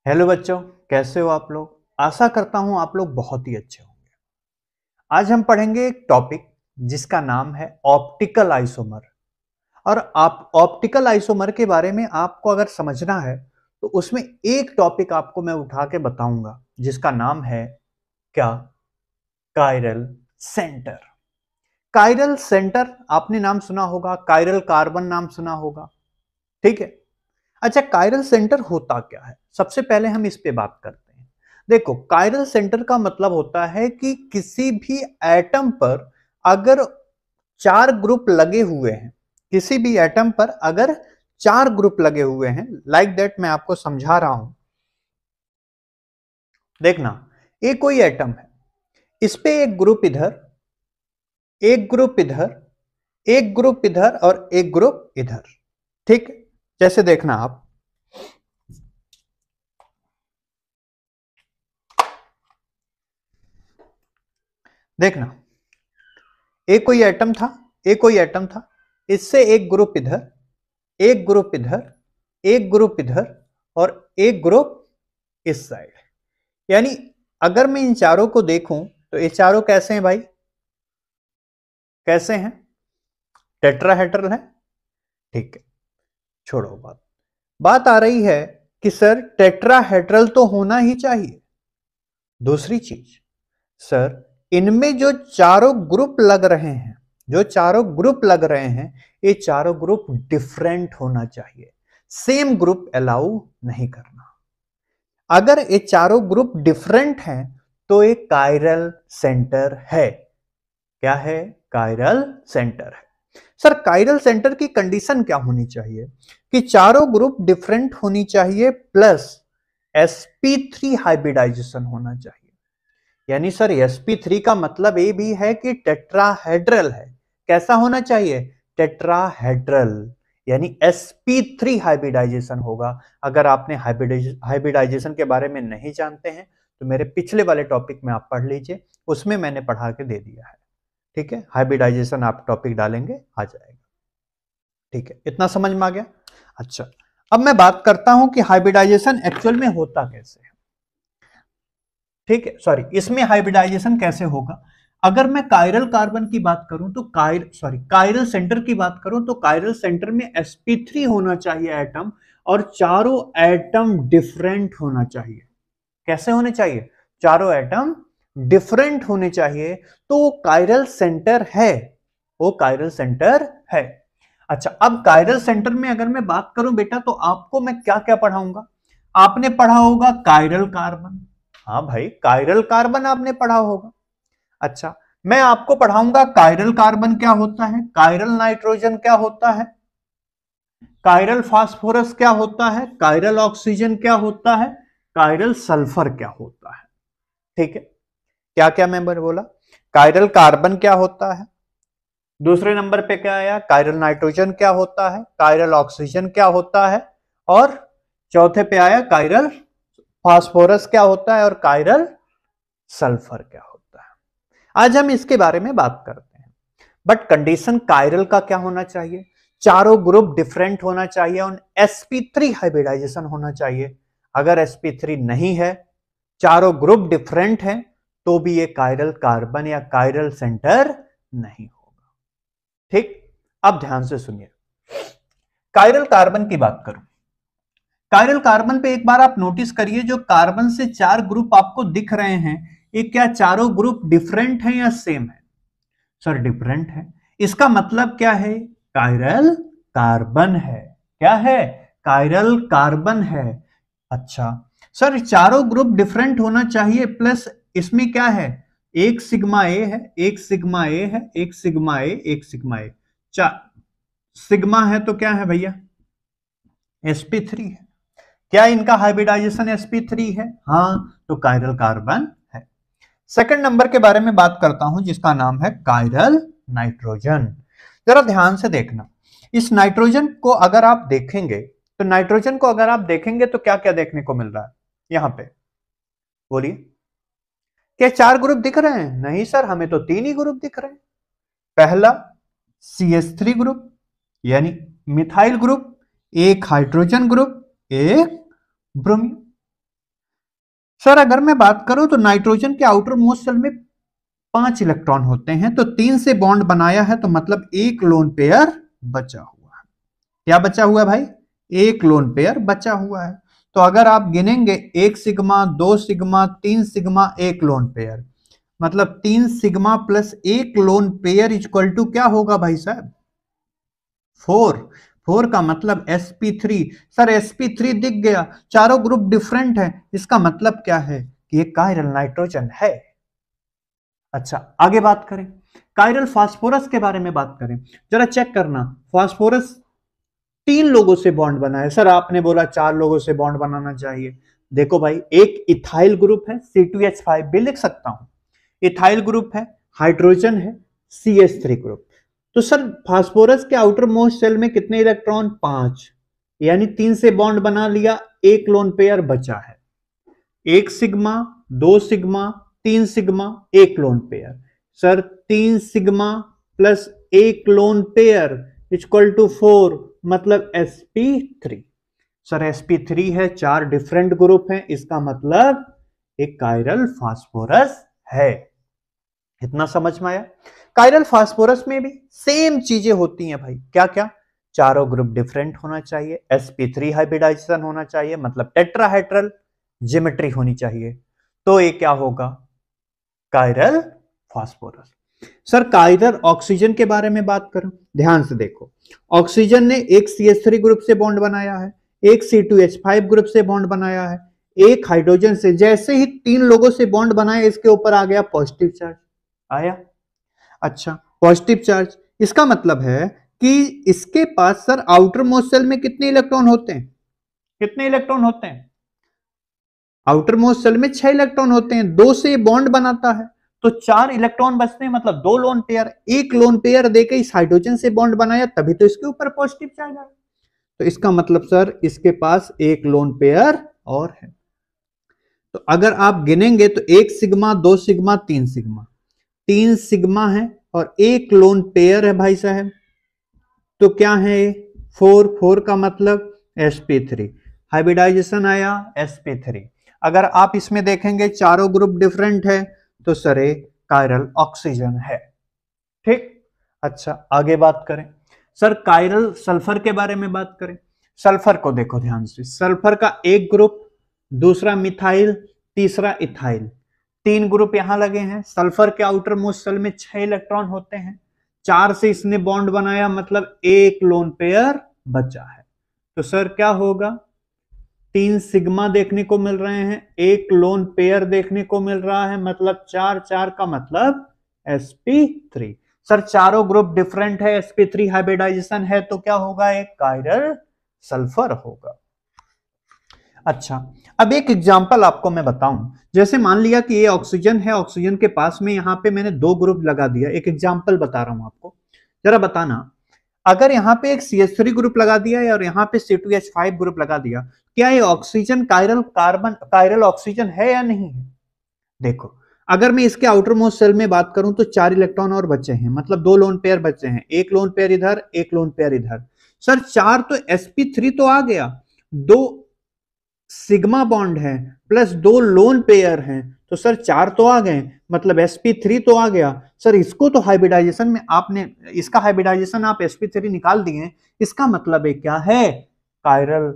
Hello बच्चों, कैसे हो आप लोग। आशा करता हूं आप लोग बहुत ही अच्छे होंगे। आज हम पढ़ेंगे एक टॉपिक जिसका नाम है ऑप्टिकल आइसोमर। और आप ऑप्टिकल आइसोमर के बारे में आपको अगर समझना है तो उसमें एक टॉपिक आपको मैं उठा के बताऊंगा जिसका नाम है क्या, कायरल सेंटर। कायरल सेंटर आपने नाम सुना होगा, कायरल कार्बन नाम सुना होगा, ठीक है। अच्छा, कायरल सेंटर होता क्या है, सबसे पहले हम इस पे बात करते हैं। देखो, कायरल सेंटर का मतलब होता है कि किसी भी एटम पर अगर चार ग्रुप लगे हुए हैं, किसी भी एटम पर अगर चार ग्रुप लगे हुए हैं, लाइक दैट मैं आपको समझा रहा हूं। देखना, ये कोई एटम है, इस पे एक ग्रुप इधर, एक ग्रुप इधर, एक ग्रुप इधर और एक ग्रुप इधर, ठीक है। जैसे देखना आप, देखना, एक कोई एटम था, एक कोई एटम था, इससे एक ग्रुप इधर, एक ग्रुप इधर, एक ग्रुप इधर और एक ग्रुप इस साइड। यानी अगर मैं इन चारों को देखूं तो ये चारों कैसे हैं भाई, कैसे हैं, टेट्राहेड्रल है, ठीक है। छोड़ो बात, बात आ रही है कि सर टेट्राहेड्रल तो होना ही चाहिए। दूसरी चीज, सर इनमें जो चारों ग्रुप लग रहे हैं, जो चारों ग्रुप लग रहे हैं, ये चारों ग्रुप डिफरेंट होना चाहिए, सेम ग्रुप अलाउ नहीं करना। अगर ये चारों ग्रुप डिफरेंट हैं तो ये कायरल सेंटर है। क्या है? कायरल सेंटर है। सर कायरल सेंटर की कंडीशन क्या होनी चाहिए कि चारों ग्रुप डिफरेंट होनी चाहिए प्लस sp3 हाइब्रिडाइजेशन होना चाहिए। यानी सर sp3 का मतलब ये भी है कि टेट्राहेड्रल है। कैसा होना चाहिए? टेट्राहेड्रल, यानी sp3 हाइब्रिडाइजेशन होगा। अगर आपने हाइब्रिडाइजेशन के बारे में नहीं जानते हैं तो मेरे पिछले वाले टॉपिक में आप पढ़ लीजिए, उसमें मैंने पढ़ा के दे दिया है, ठीक है। हाइब्रिडाइजेशन आप टॉपिक डालेंगे आ जाएगा, ठीक है। इतना समझ में आ गया? अच्छा, अब मैं बात करता हूं कि हाइब्रिडाइजेशन एक्चुअल में होता कैसे है, ठीक है। सॉरी, इसमें हाइब्रिडाइजेशन कैसे होगा। अगर मैं कायरल कार्बन की बात करूं तो कायरल सेंटर की बात करूं तो कायरल सेंटर में sp3 होना चाहिए एटम, और चारों एटम डिफरेंट होना चाहिए। कैसे होने चाहिए? चारों एटम डिफरेंट होने चाहिए, तो वो कायरल सेंटर है, वो कायरल सेंटर है। अच्छा, अब कायरल सेंटर में अगर मैं बात करूं बेटा तो आपको मैं क्या क्या पढ़ाऊंगा। आपने पढ़ा होगा कायरल कार्बन, हाँ भाई कायरल कार्बन आपने पढ़ा होगा। अच्छा, मैं आपको पढ़ाऊंगा कायरल कार्बन क्या होता है, कायरल नाइट्रोजन क्या होता है, कायरल फास्फोरस क्या होता है, कायरल ऑक्सीजन क्या होता है, कायरल सल्फर क्या होता है, ठीक है। क्या क्या मैं बोला, कायरल कार्बन क्या होता है, दूसरे नंबर पे क्या आया, कायरल नाइट्रोजन क्या होता है, कायरल ऑक्सीजन क्या होता है, और चौथे पे आया कायरल फास्फोरस क्या होता है और कायरल सल्फर क्या होता है। आज हम इसके बारे में बात करते हैं। बट कंडीशन कायरल का क्या होना चाहिए? चारों ग्रुप डिफरेंट होना चाहिए और sp3 हाइब्रिडाइजेशन होना चाहिए। अगर sp3 नहीं है, चारों ग्रुप डिफरेंट हैं, तो भी ये कायरल कार्बन या कायरल सेंटर नहीं होगा, ठीक। अब ध्यान से सुनिए, कायरल कार्बन की बात करूं, कायरल कार्बन पे एक बार आप नोटिस करिए, जो कार्बन से चार ग्रुप आपको दिख रहे हैं, ये क्या चारों ग्रुप डिफरेंट हैं या सेम है? सर डिफरेंट है। इसका मतलब क्या है? कायरल कार्बन है। क्या है? कायरल कार्बन है। अच्छा, सर चारों ग्रुप डिफरेंट होना चाहिए प्लस इसमें क्या है, एक सिग्मा ए है, एक सिग्मा ए है, एक सिग्मा ए, एक सिग्मा ए, चार सिग्मा है तो क्या है भैया? sp3 है। क्या इनका हाइब्रिडाइजेशन sp3 है? हाँ, तो कायरल कार्बन है। सेकंड नंबर के बारे में बात करता हूं जिसका नाम है कायरल नाइट्रोजन। जरा ध्यान से देखना, इस नाइट्रोजन को अगर आप देखेंगे तो नाइट्रोजन को अगर आप देखेंगे तो क्या क्या देखने को मिल रहा है यहां पे, बोलिए। क्या चार ग्रुप दिख रहे हैं? नहीं सर, हमें तो तीन ही ग्रुप दिख रहे हैं। पहला CH3 ग्रुप, यानी मिथाइल ग्रुप, एक हाइड्रोजन ग्रुप, एक ब्रोमीन। सर अगर मैं बात करूं तो नाइट्रोजन के आउटर मोस्ट शेल में 5 इलेक्ट्रॉन होते हैं, तो 3 से बॉन्ड बनाया है, तो मतलब एक लोन पेयर बचा हुआ है। क्या बचा हुआ है भाई? एक लोन पेयर बचा हुआ है। तो अगर आप गिनेंगे 1 सिग्मा, 2 सिग्मा, 3 सिग्मा, एक लोन पेयर, मतलब 3 सिग्मा प्लस एक लोन पेयर इक्वल टू क्या होगा भाई साहब? 4। 4 का मतलब sp3। सर sp3 दिख गया, चारों ग्रुप डिफरेंट है, इसका मतलब क्या है कि ये कायरल नाइट्रोजन है। अच्छा आगे बात करें, कायरल फास्फोरस के बारे में बात करें। जरा चेक करना, फास्फोरस 3 लोगों से बॉन्ड बना है। सर आपने बोला 4 लोगों से बॉन्ड बनाना चाहिए। देखो भाई, एक इथाइल ग्रुप है, C2H5 भी लिख सकता हूं, इथाइल ग्रुप है, हाइड्रोजन है, CH3 ग्रुप। तो सर फास्फोरस के आउटर मोस्ट शेल में कितने इलेक्ट्रॉन? 5, यानी 3 से बॉन्ड बना लिया, एक लोन पेयर बचा है। 1 सिग्मा, 2 सिग्मा, 3 सिग्मा, एक lone pair. Sir 3 sigma plus एक लोन पेयर इक्वल टू 4, मतलब sp3। सर sp3 है, 4 डिफरेंट ग्रुप हैं, इसका मतलब एक कायरल फास्फोरस है। इतना समझ में आया? कायरल फास्फोरस में भी सेम चीजें होती हैं भाई। क्या क्या? चारों ग्रुप डिफरेंट होना चाहिए, sp3 हाइब्रिडाइजेशन होना चाहिए, मतलब टेट्राहेड्रल ज्योमेट्री होनी चाहिए, तो ये क्या होगा? Chiral phosphorus. Sir chiral oxygen के बारे में बात करूं, ध्यान से देखो, ऑक्सीजन ने एक CH3 ग्रुप से बॉन्ड बनाया है, एक C2H5 ग्रुप से बॉन्ड बनाया है, एक हाइड्रोजन से। जैसे ही 3 लोगों से बॉन्ड बनाया, इसके ऊपर आ गया पॉजिटिव चार्ज, आया। अच्छा, पॉजिटिव चार्ज, इसका मतलब है कि इसके पास सर आउटर मोस्ट शेल में कितने इलेक्ट्रॉन होते हैं? कितने इलेक्ट्रॉन होते हैं? आउटर मोस्ट शेल में 6 इलेक्ट्रॉन होते हैं, 2 से बॉन्ड बनाता है, तो 4 इलेक्ट्रॉन बचते हैं, मतलब 2 लोन पेयर। एक लोन पेयर देके इस हाइड्रोजन से बॉन्ड बनाया, तभी तो इसके ऊपर पॉजिटिव चार्ज आया। तो इसका मतलब सर इसके पास एक लोन पेयर और है। तो अगर आप गिनेंगे तो 1 सिग्मा, 2 सिग्मा, 3 सिग्मा, 3 सिग्मा है और एक लोन पेयर है भाई साहब, तो क्या है? 4। 4 का मतलब sp3, हाइब्रिडाइजेशन आया sp3। अगर आप इसमें देखेंगे चारों ग्रुप डिफरेंट है, तो सरे कायरल ऑक्सीजन है। ठीक। अच्छा आगे बात करें, सर कायरल सल्फर के बारे में बात करें। सल्फर को देखो ध्यान से, सल्फर का एक ग्रुप, दूसरा मिथाइल, तीसरा इथाइल, 3 ग्रुप यहां लगे हैं। सल्फर के आउटर मोस्ट शेल में 6 इलेक्ट्रॉन होते हैं, 4 से इसने बॉन्ड बनाया, मतलब एक लोन पेयर बचा है। तो सर क्या होगा? 3 सिग्मा देखने को मिल रहे हैं, एक लोन पेयर देखने को मिल रहा है, मतलब 4 4 का मतलब sp3। सर चारों ग्रुप डिफरेंट है, sp3 हाइब्रिडाइजेशन है, तो क्या होगा? एक कायरल सल्फर होगा। अच्छा, अब एक एग्जांपल आपको मैं बताऊं। जैसे मान लिया कि ये ऑक्सीजन है, ऑक्सीजन के पास में यहां पे मैंने 2 ग्रुप लगा दिया। एक एग्जांपल बता रहा हूं आपको, जरा बताना, अगर यहां पे एक CH3 ग्रुप लगा दिया और यहां पे C2H5 ग्रुप लगा दिया, क्या ये ऑक्सीजन कायरल ऑक्सीजन है या नहीं है? देखो, अगर मैं इसके आउटर मोस्ट शेल में बात करूं तो 4 इलेक्ट्रॉन और बचे हैं, मतलब 2 लोन पेयर बचे हैं, एक लोन पेयर इधर, एक लोन पेयर इधर। सर 4 तो sp3 तो आ गया, 2 सिग्मा बॉन्ड है, प्लस 2 लोन पेयर हैं, तो सर 4 तो आ गए, मतलब sp3 तो आ गया। सर इसको तो हाइब्रिडाइजेशन में आपने, इसका हाइब्रिडाइजेशन आप sp3 निकाल दिए, इसका मतलब है क्या है? कायरल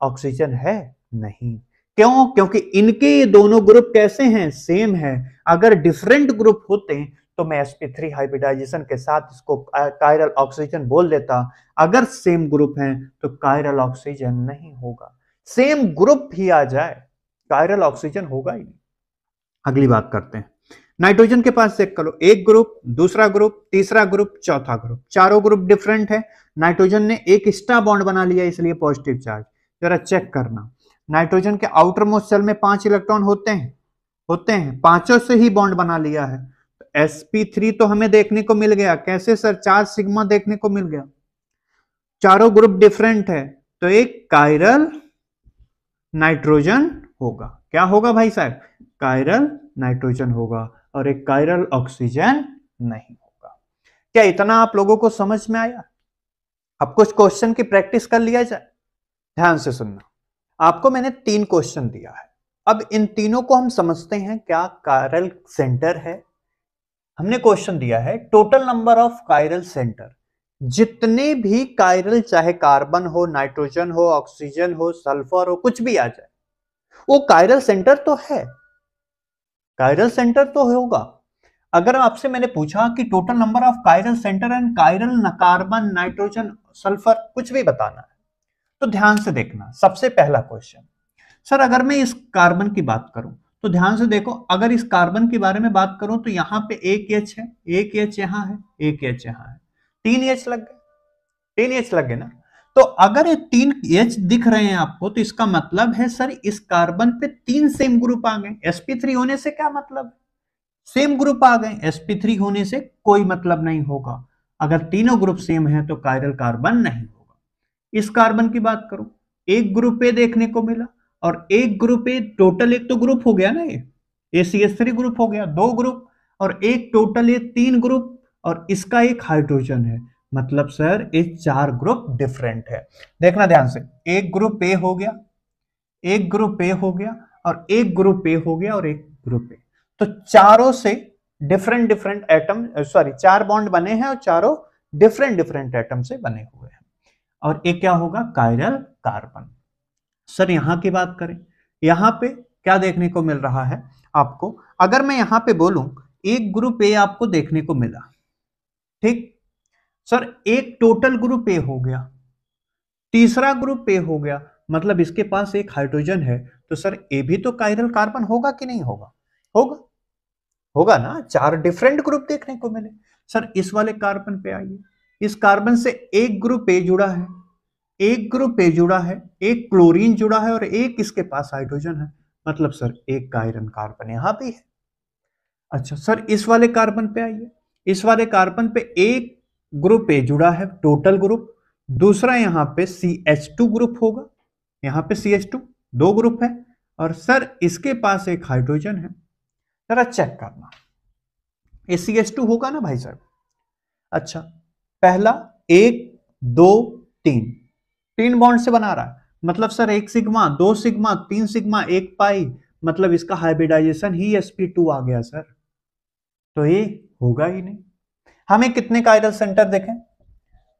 ऑक्सीजन है नहीं। क्यों? क्योंकि इनके ये दोनों ग्रुप कैसे हैं? सेम है। अगर डिफरेंट ग्रुप होते तो मैं sp3 हाइब्रिडाइजेशन के साथ इसको कायरल ऑक्सीजन बोल देता। अगर सेम ग्रुप हैं तो कायरल ऑक्सीजन नहीं होगा। सेम ग्रुप भी आ जाए, कायरल ऑक्सीजन होगा ही नहीं। अगली बात करते हैं, नाइट्रोजन के पास चेक करो, एक ग्रुप, दूसरा ग्रुप, तीसरा ग्रुप, चौथा ग्रुप, चारों ग्रुप डिफरेंट है। नाइट्रोजन ने एक एक्स्ट्रा बॉन्ड बना लिया, इसलिए पॉजिटिव चार्ज। जरा चेक करना, नाइट्रोजन के आउटर मोस्ट शेल में 5 इलेक्ट्रॉन होते हैं, पांचों से ही बॉन्ड बना लिया है। तो sp3 तो हमें देखने को मिल गया, कैसे सर? 4 सिग्मा देखने को मिल गया, चारों ग्रुप डिफरेंट है, तो एक कायरल नाइट्रोजन होगा। क्या होगा भाई साहब? कायरल नाइट्रोजन होगा, और एक कायरल ऑक्सीजन नहीं होगा। क्या इतना आप लोगों को समझ में आया? अब कुछ क्वेश्चन की प्रैक्टिस कर लिया जाए, ध्यान से सुनना। आपको मैंने 3 क्वेश्चन दिया है, अब इन तीनों को हम समझते हैं क्या कायरल सेंटर है। हमने क्वेश्चन दिया है total number of chiral centre, जितने भी कायरल, चाहे कार्बन हो, नाइट्रोजन हो, ऑक्सीजन हो, सल्फर हो, कुछ भी आ जाए, वो कायरल सेंटर तो है, कायरल सेंटर तो होगा। अगर आपसे मैंने पूछा कि total number of chiral centre and chiral carbon, nitrogen, sulphur, कुछ भी बताना है, तो ध्यान से देखना। सबसे पहला क्वेश्चन, सर अगर मैं इस कार्बन की बात करूं तो ध्यान से देखो, अगर इस कार्बन के बारे में बात करूं तो यहां पे एक एच है, एक एच यहां है, एक एच यहां है, 3 एच लग गए, 3 एच लग गए ना। तो अगर ये 3 एच दिख रहे हैं आपको तो इसका मतलब है सर इस कार्बन पे 3 सेम ग्रुप आ गए। sp3 होने से क्या मतलब, सेम ग्रुप आ गए, sp3 होने से कोई मतलब नहीं होगा। अगर तीनों ग्रुप सेम है तो कायरल कार्बन नहीं होगा। इस कार्बन की बात करूं, एक ग्रुप ए देखने को मिला, और एक ग्रुप ए टोटल, एक तो ग्रुप हो गया ना, ये CH3 ग्रुप हो गया, 2 ग्रुप, और एक टोटल ये 3 ग्रुप, और इसका एक हाइड्रोजन है, मतलब सर ये 4 ग्रुप डिफरेंट है। देखना ध्यान से, एक ग्रुप ए हो गया, एक ग्रुप ए हो गया, और एक ग्रुप ए हो गया, और एक ग्रुप ए, तो चारों से different different atom, sorry 4 bond बने हैं और चारों डिफरेंट डिफरेंट एटम से बने हुए हैं, और एक क्या होगा, कायरल कार्बन। सर यहां की बात करें, यहां पे क्या देखने को मिल रहा है आपको, अगर मैं यहां पे बोलूं एक ग्रुप ए आपको देखने को मिला, ठीक, सर एक टोटल ग्रुप ए हो गया, तीसरा ग्रुप ए हो गया, मतलब इसके पास एक हाइड्रोजन है, तो सर ए भी तो कायरल कार्बन होगा कि नहीं होगा, होगा, होगा ना, 4 डिफरेंट ग्रुप देखने को मिले। सर इस वाले कार्बन पे आइए, इस कार्बन से एक ग्रुप ए जुड़ा है, एक ग्रुप ए जुड़ा है, एक क्लोरीन जुड़ा है, और एक इसके पास हाइड्रोजन है, मतलब सर एक आयरन कार्बन यहां भी है। अच्छा सर इस वाले कार्बन पे आइए, इस वाले कार्बन पे एक ग्रुप ए जुड़ा है, टोटल ग्रुप, दूसरा यहां पे CH2 ग्रुप होगा, यहां पे CH2, 2 ग्रुप है, और सर इसके पास एक हाइड्रोजन है। जरा चेक करना, ये CH2 होगा ना भाई साहब। अच्छा, पहला 1 2 3, 3 बॉन्ड से बना रहा है, मतलब सर 1 सिग्मा, 2 सिग्मा, 3 सिग्मा, 1 पाई, मतलब इसका हाइब्रिडाइजेशन ही sp2 आ गया सर, तो ये होगा ही नहीं। हमें कितने कायरल सेंटर देखें,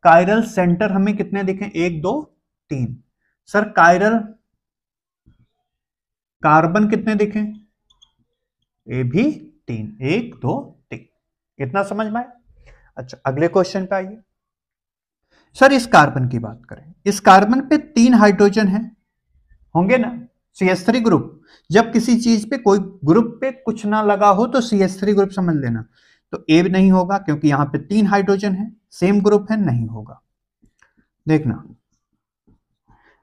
कायरल सेंटर हमें कितने दिखे, 1 2 3, सर कायरल कार्बन कितने दिखे, ये भी 3, 1 2 3, इतना समझ में आया। अच्छा अगले क्वेश्चन पे आइए, सर इस कार्बन की बात करें, इस कार्बन पे 3 हाइड्रोजन है, होंगे ना, CH3 ग्रुप, जब किसी चीज पे कोई ग्रुप पे कुछ ना लगा हो तो CH3 ग्रुप समझ लेना, तो ए नहीं होगा क्योंकि यहां पे 3 हाइड्रोजन है, सेम ग्रुप है, नहीं होगा। देखना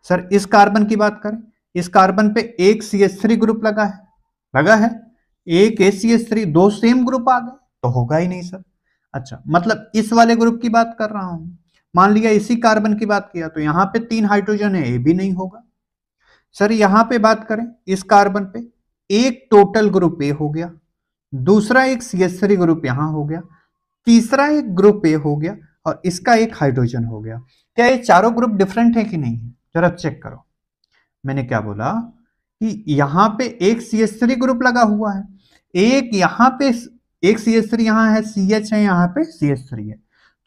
सर इस कार्बन की बात करें, इस कार्बन पे एक CH3 ग्रुप लगा है, लगा है, एक CH3, 2 सेम ग्रुप आ गए, तो होगा ही नहीं सर। अच्छा मतलब इस वाले ग्रुप की बात कर रहा हूं, मान लिया इसी कार्बन की बात किया तो यहां पे 3 हाइड्रोजन है, ये भी नहीं होगा। सर यहां पे बात करें इस कार्बन पे, एक टोटल ग्रुप ए हो गया, दूसरा एक CH3 ग्रुप यहां हो गया, तीसरा एक ग्रुप ए हो गया, और इसका एक हाइड्रोजन हो गया। क्या ये चारों ग्रुप डिफरेंट है कि नहीं है, जरा चेक करो। मैंने क्या बोला कि यहां पे एक CH3 ग्रुप लगा हुआ है, एक यहां पे एक CH3 यहां है, CH है, यहां पे CH3 है,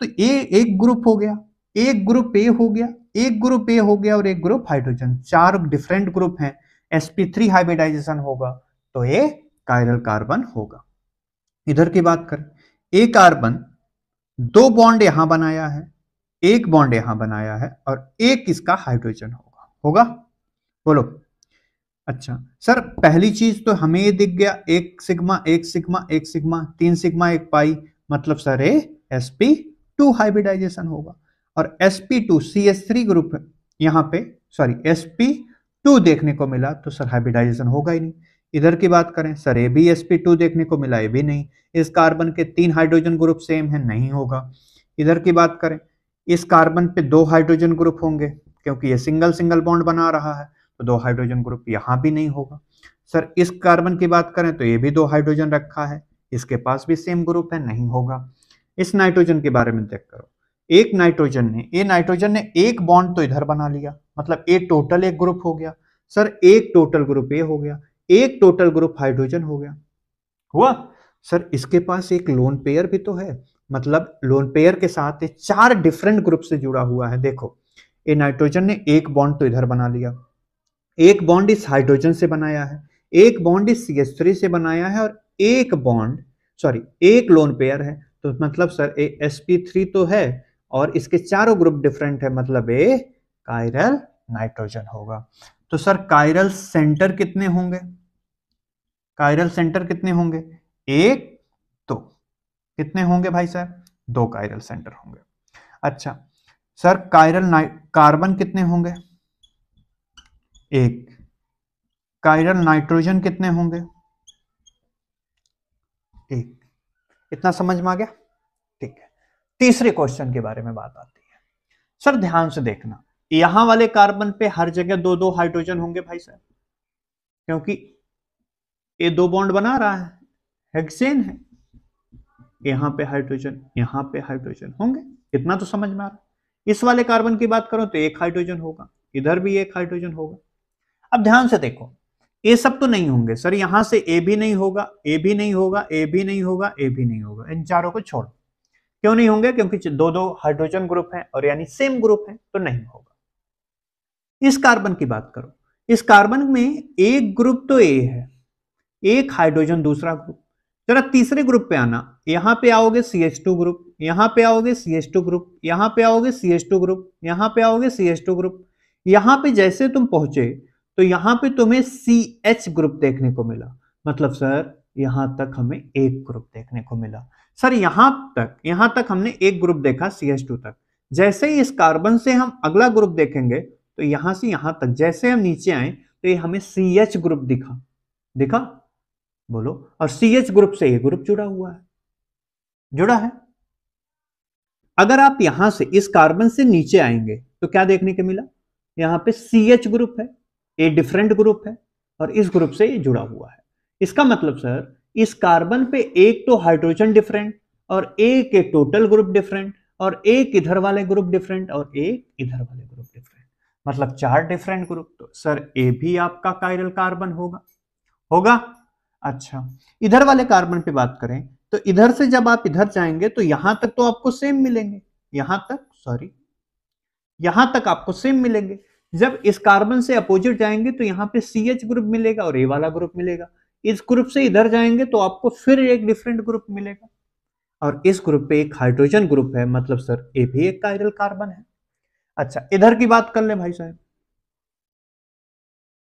तो ये एक ग्रुप हो गया, एक ग्रुप ए हो गया, एक ग्रुप ए हो गया, और एक ग्रुप हाइड्रोजन, 4 डिफरेंट ग्रुप हैं, sp3 हाइब्रिडाइजेशन होगा, तो ये कायरल कार्बन होगा। इधर की बात करें, एक कार्बन 2 बॉन्ड यहां बनाया है, एक बॉन्ड यहां बनाया है, और एक इसका हाइड्रोजन होगा, होगा, बोलो। अच्छा सर पहली चीज तो हमें ये दिख गया, एक सिग्मा, एक सिग्मा, एक सिग्मा, 3 सिग्मा, एक पाई, मतलब सर ये sp2 हाइब्रिडाइजेशन होगा, और sp2 CH3 ग्रुप यहां पे, सॉरी sp2 देखने को मिला, तो सर हाइब्रिडाइजेशन होगा ही नहीं। इधर की बात करें, सर ये भी sp2 देखने को मिला, ये भी नहीं, इस कार्बन के 3 हाइड्रोजन ग्रुप सेम है, नहीं होगा। इधर की बात करें, इस कार्बन पे 2 हाइड्रोजन ग्रुप होंगे क्योंकि ये सिंगल सिंगल बॉन्ड बना रहा है, तो 2 हाइड्रोजन ग्रुप यहां भी नहीं होगा। सर इस कार्बन की बात करें तो ये भी 2 हाइड्रोजन रखा है, इसके पास भी सेम ग्रुप है, नहीं होगा। इस नाइट्रोजन के बारे में चेक करो, एक नाइट्रोजन ने एक बॉन्ड तो इधर बना लिया, मतलब ए टोटल एक ग्रुप हो गया, सर एक टोटल ग्रुप ए हो गया, एक टोटल ग्रुप हाइड्रोजन हो गया। हुआ सर, इसके पास एक लोन पेयर भी तो है, मतलब लोन पेयर के साथ 4 डिफरेंट ग्रुप से जुड़ा हुआ है। देखो, ये नाइट्रोजन ने एक बॉन्ड तो इधर बना लिया, एक बॉन्ड इस हाइड्रोजन से बनाया है, एक बॉन्ड इस CH3 से बनाया है, और एक लोन पेयर है। तो मतलब सर ये sp3 तो है और इसके चारों ग्रुप डिफरेंट है, मतलब ये कायरल नाइट्रोजन होगा। तो सर कायरल सेंटर कितने होंगे? कायरल सेंटर कितने होंगे? एक, दो। कितने होंगे भाई साहब? 2 कायरल सेंटर होंगे। अच्छा सर, कार्बन कितने होंगे? एक। कायरल नाइट्रोजन कितने होंगे? एक। इतना समझ में आ गया? ठीक है। तीसरे क्वेश्चन के बारे में बात आती है। सर ध्यान से देखना, यहां वाले कार्बन पे हर जगह 2-2 हाइड्रोजन होंगे भाई साहब, क्योंकि ये 2 बॉन्ड बना रहा है, हेक्सेन है। यहां पे हाइड्रोजन होंगे। इतना तो समझ में आ रहा है। इस वाले कार्बन की बात करो तो एक हाइड्रोजन होगा, इधर भी एक हाइड्रोजन होगा। अब ध्यान से देखो, ये सब तो नहीं होंगे सर, यहां से ए भी नहीं होगा, ए भी नहीं होगा, ए भी नहीं होगा, ए भी नहीं होगा। इन चारों को छोड़। क्यों नहीं होंगे? क्योंकि 2-2 हाइड्रोजन ग्रुप है और यानी सेम ग्रुप है, तो नहीं होगा। इस कार्बन की बात करो, इस कार्बन में एक ग्रुप तो ए है, एक हाइड्रोजन दूसरा ग्रुप। जरा तीसरे ग्रुप पे आना, यहां पे आओगे CH2 ग्रुप, यहां पे आओगे CH2 ग्रुप, यहां पे आओगे CH2 ग्रुप, यहां पे आओगे CH2 ग्रुप। यहां पे जैसे तुम पहुंचे तो यहां पे तुम्हें CH ग्रुप देखने को मिला, मतलब सर यहां तक हमें एक ग्रुप देखने को मिला। सर यहां तक हमने एक ग्रुप देखा CH2 तक। जैसे ही इस कार्बन से हम अगला ग्रुप देखेंगे तो यहां से यहां तक जैसे हम नीचे आए तो ये हमें CH ग्रुप दिखा बोलो, और CH ग्रुप से ये ग्रुप जुड़ा है। अगर आप यहां से इस कार्बन से नीचे आएंगे तो क्या देखने को मिला? यहां पे CH ग्रुप है, ये डिफरेंट ग्रुप है, और इस ग्रुप से ये जुड़ा हुआ है। इसका मतलब सर, इस कार्बन पे एक तो हाइड्रोजन डिफरेंट, और एक टोटल ग्रुप डिफरेंट, और एक इधर वाले ग्रुप डिफरेंट, और एक इधर वाले ग्रुप डिफरेंट, मतलब 4 डिफरेंट ग्रुप। तो सर ए भी आपका कायरल कार्बन होगा। अच्छा, इधर वाले कार्बन पे बात करें तो इधर से जब आप इधर जाएंगे तो यहां तक तो आपको सेम मिलेंगे, यहां तक आपको सेम मिलेंगे। जब इस कार्बन से अपोजिट जाएंगे तो यहां पे CH ग्रुप मिलेगा और ए वाला ग्रुप मिलेगा। इस ग्रुप से इधर जाएंगे तो आपको फिर एक डिफरेंट ग्रुप मिलेगा, और इस ग्रुप पे एक हाइड्रोजन ग्रुप है, मतलब सर ए भी एक कायरल कार्बन है। अच्छा, इधर की बात कर ले भाई साहब,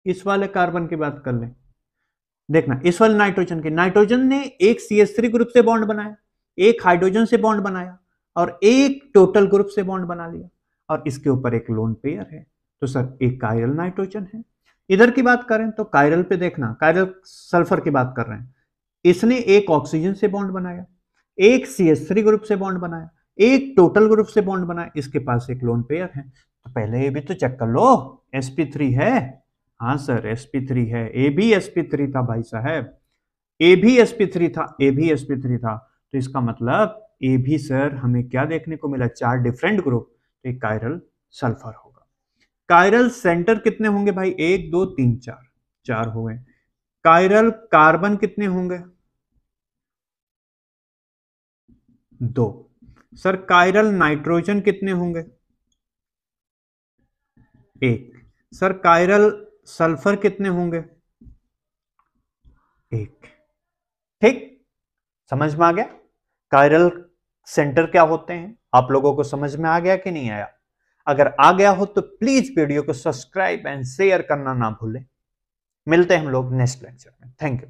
इस वाले कार्बन की बात कर ले। देखना, इस वाले नाइट्रोजन ने एक CH3 ग्रुप से बॉन्ड बनाया, एक हाइड्रोजन से बॉन्ड बनाया, और एक टोटल ग्रुप से बॉन्ड बना लिया, और इसके ऊपर एक लोन पेयर है। तो सर एक कायरल नाइट्रोजन है। इधर की बात करें तो कायरल पे देखना, कायरल सल्फर की बात कर रहे हैं। इसने एक ऑक्सीजन से बॉन्ड बनाया, एक CH3 ग्रुप से बॉन्ड बनाया, एक टोटल ग्रुप से बॉन्ड बनाया, इसके पास एक लोन पेयर है। तो पहले ये भी तो चेक कर लो, sp3 है। हाँ सर sp3 है, ए भी sp3 था भाई साहब, ए भी sp3 था। तो इसका मतलब ए भी सर हमें क्या देखने को मिला? 4 डिफरेंट ग्रुप, तो एक कायरल सल्फर होगा। कायरल सेंटर कितने होंगे भाई? 1 2 3 4, 4 हो गए। कायरल कार्बन कितने होंगे? 2। सर कायरल नाइट्रोजन कितने होंगे? 1। सर कायरल सल्फर कितने होंगे? 1। ठीक, समझ में आ गया कायरल सेंटर क्या होते हैं? आप लोगों को समझ में आ गया कि नहीं आया? अगर आ गया हो तो प्लीज वीडियो को सब्सक्राइब एंड शेयर करना ना भूलें। मिलते हैं हम लोग नेक्स्ट लेक्चर में। Thank you.